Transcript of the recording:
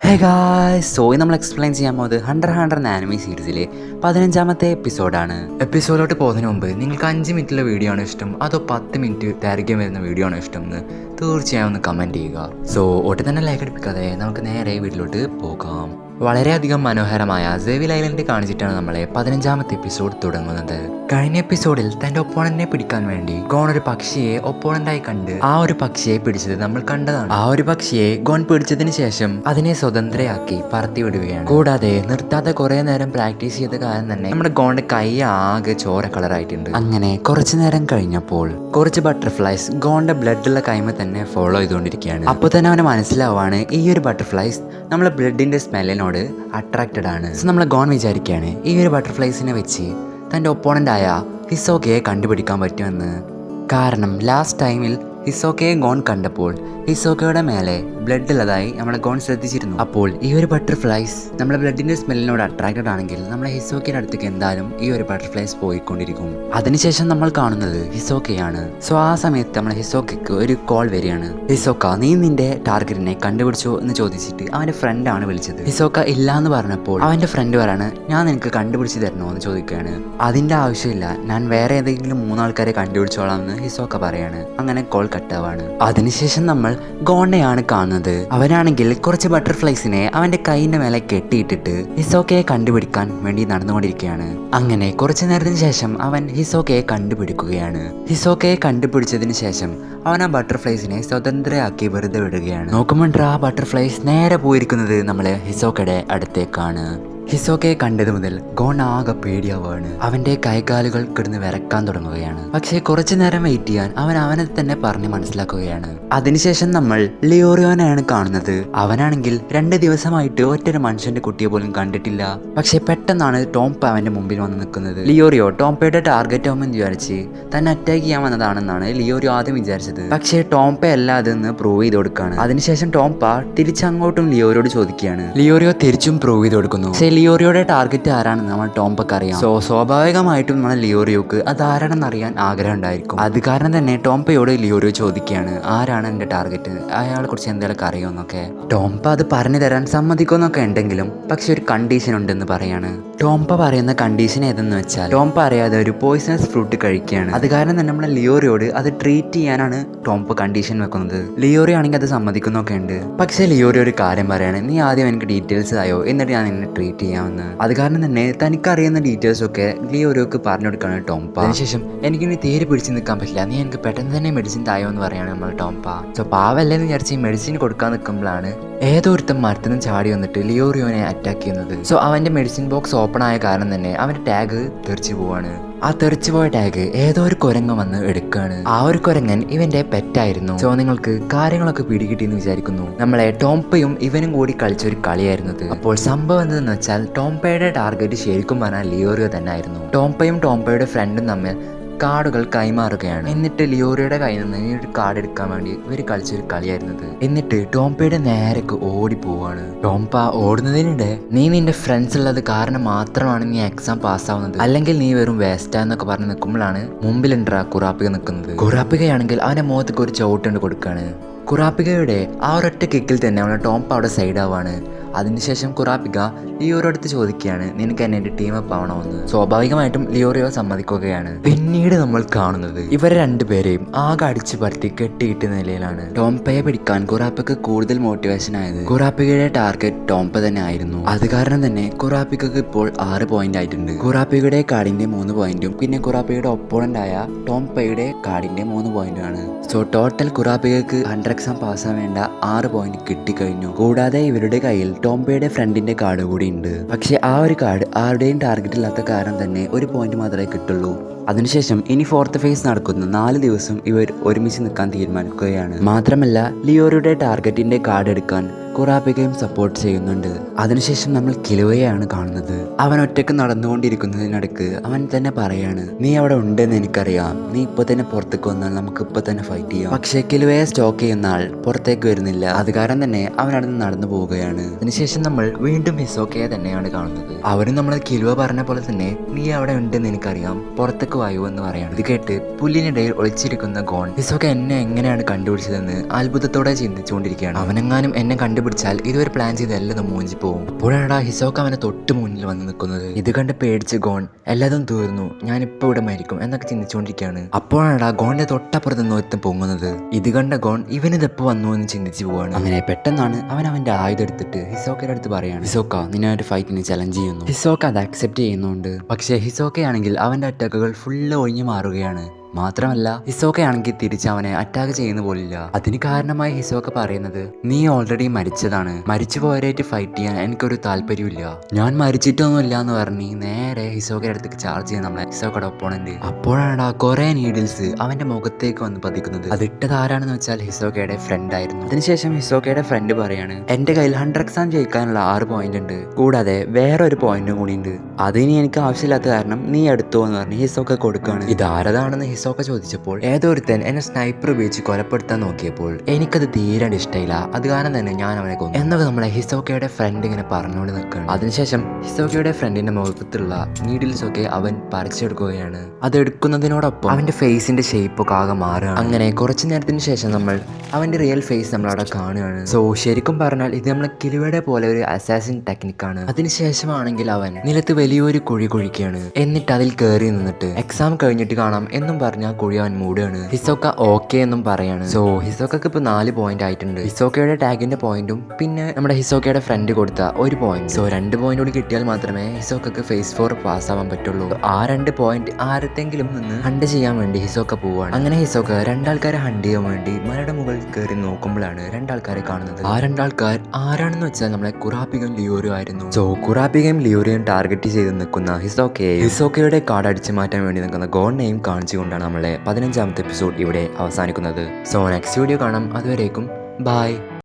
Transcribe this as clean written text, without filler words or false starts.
Hey guys, നമ്മൾ explain ചെയ്യാൻ പോകുന്നത് ഹണ്ടർ എന്ന ആനിമി സീരീസിലെ 15ാമത്തെ എപ്പിസോഡാണ്. എപ്പിസോഡിലോട്ട് പോകുന്നതിന് മുമ്പ് നിങ്ങൾക്ക് 5 മിനിറ്റുള്ള വീഡിയോ ആണ് ഇഷ്ടം അതോ 10 മിനിറ്റ് ദൈർഘ്യം വരുന്ന വീഡിയോ ആണ് ഇഷ്ടം എന്ന് തീർച്ചയായും ഒന്ന് കമൻറ്റ് ചെയ്യുക. ഒട്ടും തന്നെ ലൈക്ക് അടിപ്പിക്കാതെ നമുക്ക് നേരെ വീട്ടിലോട്ട് പോകാം. വളരെയധികം മനോഹരമായ സെവിൽ ഐലൻഡ് കാണിച്ചിട്ടാണ് നമ്മളെ 15ാമത്തെ എപ്പിസോഡ് തുടങ്ങുന്നത്. കഴിഞ്ഞ എപ്പിസോഡിൽ തന്റെ ഒപ്പോണന്റിനെ പിടിക്കാൻ വേണ്ടി ഗോൺ ഒരു പക്ഷിയെ ഒപ്പോണന്റായി കണ്ട് ആ ഒരു പക്ഷിയെ പിടിച്ചത് നമ്മൾ കണ്ടതാണ്. ആ ഒരു പക്ഷിയെ ഗോൺ പിടിച്ചതിന് ശേഷം അതിനെ സ്വതന്ത്രയാക്കി പറത്തി വിടുകയാണ്. കൂടാതെ നിർത്താതെ കുറെ നേരം പ്രാക്ടീസ് ചെയ്ത കാരണം തന്നെ നമ്മുടെ ഗോണിന്റെ കൈ ആകെ ചോര കളറായിട്ടുണ്ട്. അങ്ങനെ കുറച്ചു നേരം കഴിഞ്ഞപ്പോൾ കുറച്ച് ബട്ടർഫ്ലൈസ് ഗോണിന്റെ ബ്ലഡുള്ള കൈമ തന്നെ ഫോളോ ചെയ്തുകൊണ്ടിരിക്കുകയാണ്. അപ്പോൾ തന്നെ അവന് മനസ്സിലാവാണ് ഈ ഒരു ബട്ടർഫ്ലൈസ് നമ്മളെ ബ്ലഡിന്റെ സ്മെല്ലിനോട് അട്രാക്റ്റഡ് ആണ്. നമ്മളെ ഗോൺ വിചാരിക്കുകയാണ് ഈ ഒരു ബട്ടർഫ്ലൈസിനെ വെച്ച് തൻ്റെ ഒപ്പോണൻ്റായ ഹിസോക്കയെ കണ്ടുപിടിക്കാൻ പറ്റുമെന്ന്. കാരണം ലാസ്റ്റ് ടൈമിൽ ഹിസോക്കയെ ഗോൺ കണ്ടപ്പോൾ ഹിസോക്കയുടെ മേലെ ബ്ലഡ് ഉള്ളതായി നമ്മളെ ഗോൺ ശ്രദ്ധിച്ചിരുന്നു. അപ്പോൾ ഈ ഒരു ബട്ടർഫ്ലൈസ് നമ്മളെ ബ്ലഡിന്റെ സ്മെല്ലിനോട് അട്രാക്റ്റഡ് ആണെങ്കിൽ നമ്മളെ ഹിസോക്കയുടെ അടുത്തേക്ക് എന്തായാലും ഈ ഒരു ബട്ടർഫ്ലൈസ് പോയിക്കൊണ്ടിരിക്കും. അതിനുശേഷം നമ്മൾ കാണുന്നത് ഹിസോക്കയാണ്. ആ സമയത്ത് നമ്മളെ ഹിസോക്കയ്ക്ക് ഒരു കോൾ വരികയാണ്. ഹിസോക്ക, നീ നിന്റെ ടാർഗറ്റിനെ കണ്ടുപിടിച്ചോ എന്ന് ചോദിച്ചിട്ട് അവന്റെ ഫ്രണ്ടാണ് വിളിച്ചത്. ഹിസോക്ക ഇല്ല എന്ന് പറഞ്ഞപ്പോൾ അവന്റെ ഫ്രണ്ട് പറയാണ്, ഞാൻ നിനക്ക് കണ്ടുപിടിച്ച് തരണോ എന്ന് ചോദിക്കുകയാണ്. അതിന്റെ ആവശ്യമില്ല, ഞാൻ വേറെ ഏതെങ്കിലും 3 ആൾക്കാരെ കണ്ടുപിടിച്ചോളാം എന്ന് ഹിസോക്ക പറയാണ്. അങ്ങനെ കോൾ കട്ടാവാണ്. അതിനുശേഷം നമ്മൾ ഗോണിനെയാണ് കാണുന്നത്. അവനാണെങ്കിൽ കുറച്ച് ബട്ടർഫ്ലൈസിനെ അവന്റെ കൈയിന്റെ മേലെ കെട്ടിയിട്ടിട്ട് ഹിസോക്കയെ കണ്ടുപിടിക്കാൻ വേണ്ടി നടന്നുകൊണ്ടിരിക്കുകയാണ്. അങ്ങനെ കുറച്ചു നേരത്തിന് ശേഷം അവൻ ഹിസോക്കയെ കണ്ടുപിടിക്കുകയാണ്. ഹിസോക്കയെ കണ്ടുപിടിച്ചതിന് ശേഷം അവൻ ആ ബട്ടർഫ്ലൈസിനെ സ്വതന്ത്രയാക്കി വെറുതെ വിടുകയാണ്. നോക്കുമ്പോൾ ആ ബട്ടർഫ്ലൈസ് നേരെ പോയിരിക്കുന്നത് നമ്മളെ ഹിസോക്കയുടെ അടുത്തേക്കാണ്. ഹിസോക്കയെ കണ്ടത് മുതൽ ഗോൺ ആകെ പേടിയാവാണ്. അവന്റെ കൈകാലുകൾ കിടന്ന് വിറക്കാൻ തുടങ്ങുകയാണ്. പക്ഷേ കുറച്ചു നേരം വെയിറ്റ് ചെയ്യാൻ അവനെ തന്നെ പറഞ്ഞ് മനസ്സിലാക്കുകയാണ്. അതിനുശേഷം നമ്മൾ ലിയോറിയോനെയാണ് കാണുന്നത്. അവനാണെങ്കിൽ 2 ദിവസമായിട്ട് ഒറ്റൊരു മനുഷ്യന്റെ കുട്ടിയെ പോലും കണ്ടിട്ടില്ല. പക്ഷെ പെട്ടെന്നാണ് ടോംപ അവന്റെ മുമ്പിൽ വന്ന് നിൽക്കുന്നത്. ലിയോറിയോ ടോംപയുടെ ടാർഗറ്റ് ആവുമെന്ന് വിചാരിച്ച് തന്നെ അറ്റാക്ക് ചെയ്യാൻ വന്നതാണെന്നാണ് ലിയോറിയോ ആദ്യം വിചാരിച്ചത്. പക്ഷേ ടോംപ അല്ല അതെന്ന് പ്രൂവ് ചെയ്ത് കൊടുക്കുകയാണ്. അതിനുശേഷം ടോംപ തിരിച്ചങ്ങോട്ടും ലിയോറിയോട് ചോദിക്കുകയാണ്. ലിയോറിയോ തിരിച്ചും പ്രൂവ് ചെയ്ത് കൊടുക്കുന്നു. ലിയോറിയോയുടെ ടാർഗറ്റ് ആരാണെന്ന് നമ്മൾ ടോംപക്ക് അറിയാം. സ്വാഭാവികമായിട്ടും നമ്മൾ ലിയോറിയോക്ക് അത് ആരാണെന്ന് അറിയാൻ ആഗ്രഹം ഉണ്ടായിരിക്കും. അത് കാരണം തന്നെ ടോംപയോട് ലിയോറിയോ ചോദിക്കുകയാണ്, ആരാണ് എന്റെ ടാർഗറ്റ്, അയാളെ കുറിച്ച് എന്തെങ്കിലും അറിയുമെന്നൊക്കെ. ടോംപ അത് പറഞ്ഞു തരാൻ സമ്മതിക്കുമെന്നൊക്കെ ഉണ്ടെങ്കിലും പക്ഷെ ഒരു കണ്ടീഷൻ ഉണ്ടെന്ന് പറയാണ്. ടോംപ പറയുന്ന കണ്ടീഷൻ ഏതെന്ന് വെച്ചാൽ ടോംപ അറിയാതെ ഒരു പോയിസണസ് ഫ്രൂട്ട് കഴിക്കുകയാണ്. അത് കാരണം തന്നെ നമ്മളെ ലിയോറിയോട് അത് ട്രീറ്റ് ചെയ്യാനാണ് ടോംപ കണ്ടീഷൻ വെക്കുന്നത്. ലിയോറിയോ ആണെങ്കിൽ അത് സമ്മതിക്കുന്നൊക്കെ ഉണ്ട്. പക്ഷേ ലിയോറിയോ ഒരു കാര്യം പറയാണ്, നീ ആദ്യം എനിക്ക് ഡീറ്റെയിൽസ് ആയോ എന്നിട്ട് ഞാൻ നിന്നെ ട്രീറ്റ് ചെയ്യാമെന്ന്. അത് കാരണം തന്നെ തനിക്കറിയുന്ന ഡീറ്റെയിൽസ് ഒക്കെ ലിയോറിയോക്ക് പറഞ്ഞു കൊടുക്കുകയാണ് ടോംപ. അതിനുശേഷം എനിക്കിനി തീരെ പിടിച്ച് നിൽക്കാൻ പറ്റില്ല, നീ എനിക്ക് പെട്ടെന്ന് തന്നെ മെഡിസിൻ തായോ എന്ന് പറയാണ് നമ്മൾ ടോംപ. പാവല്ലേന്ന് വിചാരിച്ച് മെഡിസിൻ കൊടുക്കാൻ നിൽക്കുമ്പോഴാണ് ഏതോ ഒരുത്തം മരത്തുനിന്ന് ചാടി വന്നിട്ട് ലിയോറിയോനെ അറ്റാക്ക് ചെയ്യുന്നത്. അവന്റെ മെഡിസിൻ ബോക്സ് ഓപ്പൺ ആയ കാരണം തന്നെ അവന്റെ ടാഗ് തെറിച്ചു പോവാണ്. ആ തെറിച്ചുപോയ ടാഗ് ഏതോ ഒരു കുരങ്ങൻ വന്ന് എടുക്കുകയാണ്. ആ ഒരു കുരങ്ങൻ ഇവന്റെ പെറ്റായിരുന്നു. നിങ്ങൾക്ക് കാര്യങ്ങളൊക്കെ പിടികിട്ടിയെന്ന് വിചാരിക്കുന്നു. നമ്മളെ ടോംപയും ഇവനും കൂടി കളിച്ചൊരു കളിയായിരുന്നത്. അപ്പോൾ സംഭവം എന്തെന്ന് വെച്ചാൽ ടോംപയുടെ ടാർഗറ്റ് ശരിക്കും പറഞ്ഞാൽ ലിയോറിയോ തന്നെ ആയിരുന്നു. ടോംപയും ടോംപയുടെ ഫ്രണ്ടും തമ്മിൽ കാർഡുകൾ കൈമാറുകയാണ്. എന്നിട്ട് ലിയോറിയോയുടെ കയ്യിൽ നിന്ന് ഈ ഒരു കാർഡ് എടുക്കാൻ വേണ്ടി ഇവർ കളിച്ചൊരു കളിയായിരുന്നത്. എന്നിട്ട് ടോംപയുടെ നേരക്ക് ഓടി പോവാണ്. ടോംപ ഓടുന്നതിനിടെ, നീ നിന്റെ ഫ്രണ്ട്സ് ഉള്ളത് കാരണം മാത്രമാണ് നീ എക്സാം പാസ്സാവുന്നത്, അല്ലെങ്കിൽ നീ വെറും വേസ്റ്റാന്നൊക്കെ പറഞ്ഞ് നിൽക്കുമ്പോഴാണ് മുമ്പിലുണ്ടാ കുറാപ്പിക നിൽക്കുന്നത്. കുറാപ്പികയാണെങ്കിൽ അവന്റെ മുഖത്തേക്ക് ഒരു ചവിട്ടുണ്ട് കൊടുക്കുകയാണ്. കുറാപ്പികയുടെ ആ ഒരൊറ്റ കിക്കിൽ തന്നെ അവളുടെ ടോംപ അവിടെ സൈഡ് ആവാണ്. അതിനുശേഷം കുറാപ്പിക ലിയോറിയോ അടുത്ത് ചോദിക്കുകയാണ്, നിനക്ക് എന്നെ എൻ്റെ ടീം അപ്പ് ആവണമെന്ന്. സ്വാഭാവികമായിട്ടും ലിയോറിയോ സമ്മതിക്കുകയാണ്. പിന്നീട് നമ്മൾ കാണുന്നത് ഇവരെ 2 പേരെയും ആകെ അടിച്ചു പരത്തി കെട്ടിയിട്ട നിലയിലാണ്. ടോംപയെ പിടിക്കാൻ കുറാപ്പിക്ക് കൂടുതൽ മോട്ടിവേഷൻ ആയത് കുറാപ്പികയുടെ ടാർഗറ്റ് ടോംപ തന്നെ ആയിരുന്നു. അത് കാരണം തന്നെ കുറാപ്പികക്ക് ഇപ്പോൾ 6 പോയിന്റ് ആയിട്ടുണ്ട്. കുറാപ്പികയുടെ കാർഡിന്റെ 3 പോയിന്റും പിന്നെ കുറാപ്പികയുടെ ഒപ്പോണന്റ് ആയ ടോംപയുടെ കാർഡിന്റെ 3 പോയിന്റും ആണ്. ടോട്ടൽ കുറാപ്പികക്ക് 100 എക്സാം പാസ്സാൻ വേണ്ട 6 പോയിന്റ് കിട്ടിക്കഴിഞ്ഞു. കൂടാതെ ഇവരുടെ കയ്യിൽ ടോംപയുടെ ഫ്രണ്ടിന്റെ കാർഡ് കൂടി ഉണ്ട്. പക്ഷെ ആ ഒരു കാർഡ് ആരുടെയും ടാർഗറ്റ് ഇല്ലാത്ത കാരണം തന്നെ 1 പോയിന്റ് മാത്രമേ കിട്ടുള്ളൂ. അതിനുശേഷം ഇനി 4th ഫേസ് നടക്കുന്ന 4 ദിവസം ഇവർ ഒരുമിച്ച് നിൽക്കാൻ തീരുമാനിക്കുകയാണ്. മാത്രമല്ല ലിയോറിയുടെ ടാർഗറ്റിന്റെ കാർഡ് എടുക്കാൻ കുറാപ്പികയും സപ്പോർട്ട് ചെയ്യുന്നുണ്ട്. അതിനുശേഷം നമ്മൾ കിലുവയാണ് കാണുന്നത്. അവൻ ഒറ്റയ്ക്ക് നടന്നുകൊണ്ടിരിക്കുന്നതിനിടയ്ക്ക് അവൻ തന്നെ പറയാണ്, നീ അവിടെ ഉണ്ടെന്ന് എനിക്കറിയാം, നീ ഇപ്പൊ തന്നെ പുറത്തേക്ക് വന്നാൽ നമുക്ക് ഇപ്പൊ തന്നെ ഫൈറ്റ് ചെയ്യാം. പക്ഷേ കിലുവയെ സ്റ്റോക്ക് ചെയ്യുന്ന ആൾ പുറത്തേക്ക് വരുന്നില്ല. അത് കാരണം തന്നെ അവൻ അവിടെ നിന്ന് നടന്നു പോവുകയാണ്. അതിനുശേഷം നമ്മൾ വീണ്ടും ഹിസോക്കയെ തന്നെയാണ് കാണുന്നത്. അവരും നമ്മൾ കിലുവ പറഞ്ഞ പോലെ തന്നെ, നീ അവിടെ ഉണ്ടെന്ന് എനിക്കറിയാം, പുറത്തേക്ക് വായു എന്ന് പറയാണ്. ഇത് കേട്ട് പുല്ലിനിടയിൽ ഒളിച്ചിരിക്കുന്ന ഗോൺ ഹിസോക്ക എന്നെ എങ്ങനെയാണ് കണ്ടുപിടിച്ചതെന്ന് അത്ഭുതത്തോടെ ചിന്തിച്ചുകൊണ്ടിരിക്കുകയാണ്. അവനെങ്ങാനും എന്നെ കണ്ടുപിടിച്ച് പിടിച്ചാൽ ഇതുവരെ പ്ലാൻ ചെയ്ത് എല്ലാം മൂഞ്ചി പോകും. അപ്പോഴാണ് ഹിസോക്ക അവനെ തൊട്ട് മുന്നിൽ വന്ന് നിൽക്കുന്നത്. ഇത് കണ്ട് പേടിച്ച് ഗോൺ എല്ലാതും തീർന്നു, ഞാനിപ്പോൾ ഇവിടെ മരിക്കും എന്നൊക്കെ ചിന്തിച്ചുകൊണ്ടിരിക്കുകയാണ്. അപ്പോഴാണ് ഗോണിന്റെ തൊട്ടപ്പുറത്ത് നിന്ന് ഒരുത്തൻ പൊങ്ങുന്നത്. ഇത് കണ്ട ഗോൺ ഇവനിതെപ്പോൾ വന്നു എന്ന് ചിന്തിച്ചു പോവാണ്. അങ്ങനെ പെട്ടെന്നാണ് അവന്റെ ആയുധം എടുത്തിട്ട് ഹിസോക്കയുടെ അടുത്ത് പറയാണ്, ഹിസോക്ക നിന്നെ ഒരു ഫൈറ്റിന് ചലഞ്ച് ചെയ്യുന്നു. ഹിസോക്ക അത് അക്സെപ്റ്റ് ചെയ്യുന്നുണ്ട്. പക്ഷേ ഹിസോക്കയാണെങ്കിൽ അവന്റെ അറ്റാക്കുകൾ ഫുള്ള് ഒഴിഞ്ഞു മാറുകയാണ്. മാത്രമല്ല ഹിസോക്കയാണെങ്കിൽ തിരിച്ച് അവനെ അറ്റാക്ക് ചെയ്യുന്ന പോലില്ല. അതിന് കാരണമായി ഹിസോക്ക പറയുന്നത്, നീ ഓൾറെഡി മരിച്ചതാണ്, മരിച്ചുപോയവരായിട്ട് ഫൈറ്റ് ചെയ്യാൻ എനിക്കൊരു താല്പര്യമില്ല, ഞാൻ മരിച്ചിട്ടൊന്നുമില്ല എന്ന് പറഞ്ഞ് നേരെ ഹിസോക്കയുടെ അടുത്തേക്ക് ചാർജ് ചെയ്യുന്ന നമ്മളെ ഹിസോക്കയുടെ ഒപ്പോണന്റ്. അപ്പോഴാണ് കുറെ നീഡിൽസ് അവന്റെ മുഖത്തേക്ക് വന്ന് പതിക്കുന്നത്. അതിട്ടത് ആരാണെന്ന് വെച്ചാൽ ഹിസോക്കയുടെ ഫ്രണ്ട് ആയിരുന്നു. അതിനുശേഷം ഹിസോക്കയുടെ ഫ്രണ്ട് പറയാണ്, എന്റെ കയ്യിൽ 100 എക്സാം ജയിക്കാനുള്ള 6 പോയിന്റ് ഉണ്ട്, കൂടാതെ വേറെ ഒരു പോയിന്റും കൂടി ഉണ്ട്, അതിനി എനിക്ക് ആവശ്യമില്ലാത്ത കാരണം നീ എടുത്തോ എന്ന് പറഞ്ഞ് ഹിസോക്ക കൊടുക്കുകയാണ്. ഇത് ആരതാണെന്ന് ഹിസോക്ക ചോദിച്ചപ്പോൾ ഏതൊരുത്തൻ എന്നെ സ്നൈപ്പർ ഉപയോഗിച്ച് കൊലപ്പെടുത്താൻ നോക്കിയപ്പോൾ എനിക്കത് തീരെ ഇഷ്ടമില്ല, അത് കാരണം തന്നെ ഞാൻ അവനെ കൊന്നു എന്നൊക്കെ നമ്മളെ ഹിസോക്കയുടെ ഫ്രണ്ട് ഇങ്ങനെ പറഞ്ഞുകൊണ്ട് നിൽക്കുകയാണ്. അതിനുശേഷം ഹിസോക്കയുടെ ഫ്രണ്ടിന്റെ മുഖത്തുള്ള നീഡിൽസ് ഒക്കെ അവൻ പറിച്ചെടുക്കുകയാണ്. അത് എടുക്കുന്നതിനോടൊപ്പം അവന്റെ ഫേസിന്റെ ഷേപ്പ് ഒക്കെ ആകെ മാറുകയാണ്. അങ്ങനെ കുറച്ചു നേരത്തിന് ശേഷം നമ്മൾ അവന്റെ റിയൽ ഫേസ് നമ്മളവിടെ കാണുകയാണ്. സോ ശരിക്കും പറഞ്ഞാൽ ഇത് നമ്മളെ കിലുവയുടെ പോലെ ഒരു അസാസിൻ ടെക്നിക്കാണ്. അതിനുശേഷമാണെങ്കിൽ അവൻ നിലത്ത് വലിയൊരു കുഴി കുഴിക്കുകയാണ്. എന്നിട്ട് അതിൽ കയറി നിന്നിട്ട് എക്സാം കഴിഞ്ഞിട്ട് കാണാം എന്നും പറഞ്ഞ കുഴി അവൻ മൂടുകയാണ്. ഹിസോക്ക ഓക്കെ എന്നും പറയാണ്. സോ ഹിസോക്കക്ക് ഇപ്പൊ 4 പോയിന്റ് ആയിട്ടുണ്ട്. ഹിസോക്കയുടെ ടാഗിന്റെ പോയിന്റും പിന്നെ നമ്മുടെ ഹിസോക്കയുടെ ഫ്രണ്ട് കൊടുത്ത 1 പോയിന്റ്. സോ 2 പോയിന്റ് കൂടി കിട്ടിയാൽ മാത്രമേ ഹിസോക്കക്ക് ഫേസ് 4 പാസ് ആവാൻ പറ്റുള്ളൂ. ആ 2 പോയിന്റ് ആരത്തെങ്കിലും നിന്ന് ഹണ്ട് ചെയ്യാൻ വേണ്ടി ഹിസോക്ക പോവാണ്. അങ്ങനെ ഹിസോക്ക 2 ആൾക്കാരെ ഹണ്ട് ചെയ്യാൻ വേണ്ടി മലയുടെ മുകളിൽ കയറി നോക്കുമ്പോഴാണ് 2 ആൾക്കാരെ കാണുന്നത്. ആ 2 ആൾക്കാർ ആരാണെന്ന് വെച്ചാൽ നമ്മളെ കുറാപ്പികയും ലിയോരും ആയിരുന്നു. സോ കുറാപ്പികയും ലിയോരെയും ടാർഗറ്റ് ചെയ്ത് നിൽക്കുന്ന ഹിസോക്കയുടെ കാർഡ് അടിച്ചു മാറ്റാൻ വേണ്ടി നിൽക്കുന്ന ഗോണിനെയും കാണിച്ചുകൊണ്ടാണ് നമ്മളെ 15ാമത്തെ എപ്പിസോഡ് ഇവിടെ അവസാനിക്കുന്നത്. സോ നെക്സ്റ്റ് വീഡിയോ കാണാം. അതുവരേക്കും ബൈ.